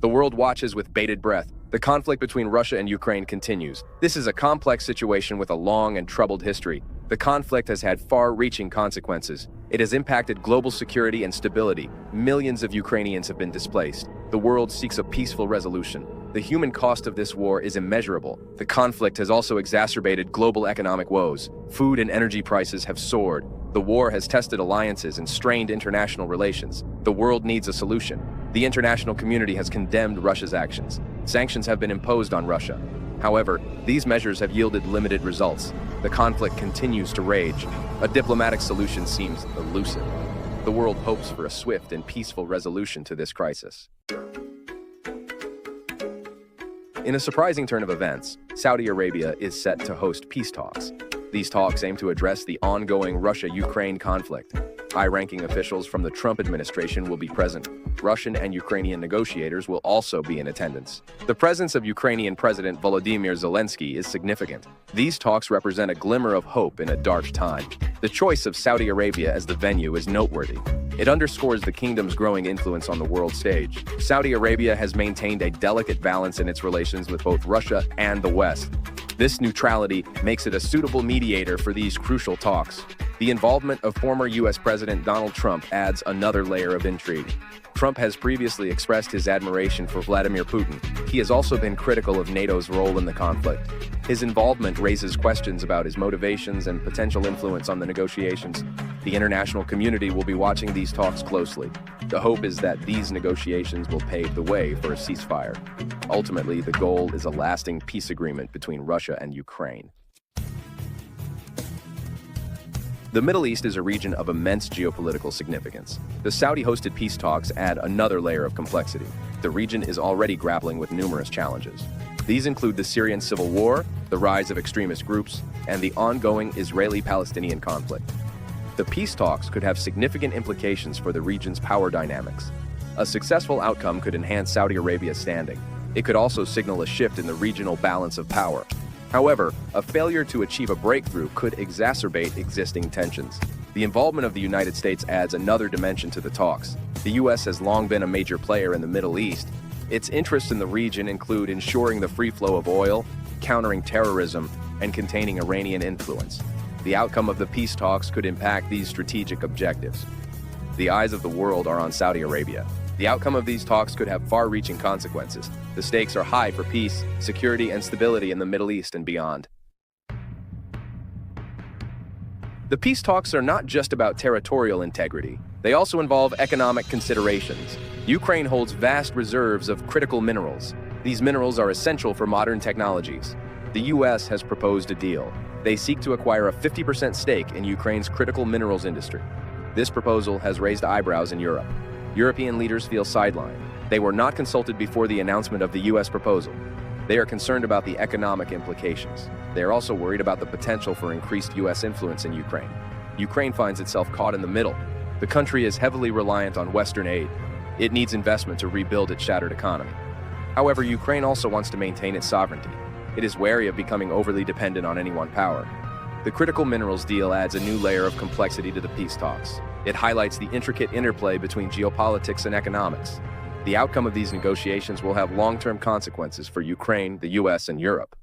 The world watches with bated breath. The conflict between Russia and Ukraine continues. This is a complex situation with a long and troubled history. The conflict has had far-reaching consequences. It has impacted global security and stability. Millions of Ukrainians have been displaced. The world seeks a peaceful resolution. The human cost of this war is immeasurable. The conflict has also exacerbated global economic woes. Food and energy prices have soared. The war has tested alliances and strained international relations. The world needs a solution. The international community has condemned Russia's actions. Sanctions have been imposed on Russia. However, these measures have yielded limited results. The conflict continues to rage. A diplomatic solution seems elusive. The world hopes for a swift and peaceful resolution to this crisis. In a surprising turn of events, Saudi Arabia is set to host peace talks. These talks aim to address the ongoing Russia-Ukraine conflict. High-ranking officials from the Trump administration will be present. Russian and Ukrainian negotiators will also be in attendance. The presence of Ukrainian President Volodymyr Zelenskiy is significant. These talks represent a glimmer of hope in a dark time. The choice of Saudi Arabia as the venue is noteworthy. It underscores the kingdom's growing influence on the world stage. Saudi Arabia has maintained a delicate balance in its relations with both Russia and the West. This neutrality makes it a suitable mediator for these crucial talks. The involvement of former U.S. President Donald Trump adds another layer of intrigue. Trump has previously expressed his admiration for Vladimir Putin. He has also been critical of NATO's role in the conflict. His involvement raises questions about his motivations and potential influence on the negotiations. The international community will be watching these talks closely. The hope is that these negotiations will pave the way for a ceasefire. Ultimately, the goal is a lasting peace agreement between Russia and Ukraine. The Middle East is a region of immense geopolitical significance. The Saudi-hosted peace talks add another layer of complexity. The region is already grappling with numerous challenges. These include the Syrian civil war, the rise of extremist groups, and the ongoing Israeli-Palestinian conflict. The peace talks could have significant implications for the region's power dynamics. A successful outcome could enhance Saudi Arabia's standing. It could also signal a shift in the regional balance of power. However, a failure to achieve a breakthrough could exacerbate existing tensions. The involvement of the United States adds another dimension to the talks. The U.S. has long been a major player in the Middle East. Its interests in the region include ensuring the free flow of oil, countering terrorism, and containing Iranian influence. The outcome of the peace talks could impact these strategic objectives. The eyes of the world are on Saudi Arabia. The outcome of these talks could have far-reaching consequences. The stakes are high for peace, security, and stability in the Middle East and beyond. The peace talks are not just about territorial integrity. They also involve economic considerations. Ukraine holds vast reserves of critical minerals. These minerals are essential for modern technologies. The U.S. has proposed a deal. They seek to acquire a 50% stake in Ukraine's critical minerals industry. This proposal has raised eyebrows in Europe. European leaders feel sidelined. They were not consulted before the announcement of the U.S. proposal. They are concerned about the economic implications. They are also worried about the potential for increased U.S. influence in Ukraine. Ukraine finds itself caught in the middle. The country is heavily reliant on Western aid. It needs investment to rebuild its shattered economy. However, Ukraine also wants to maintain its sovereignty. It is wary of becoming overly dependent on any one power. The critical minerals deal adds a new layer of complexity to the peace talks. It highlights the intricate interplay between geopolitics and economics. The outcome of these negotiations will have long-term consequences for Ukraine, the U.S., and Europe.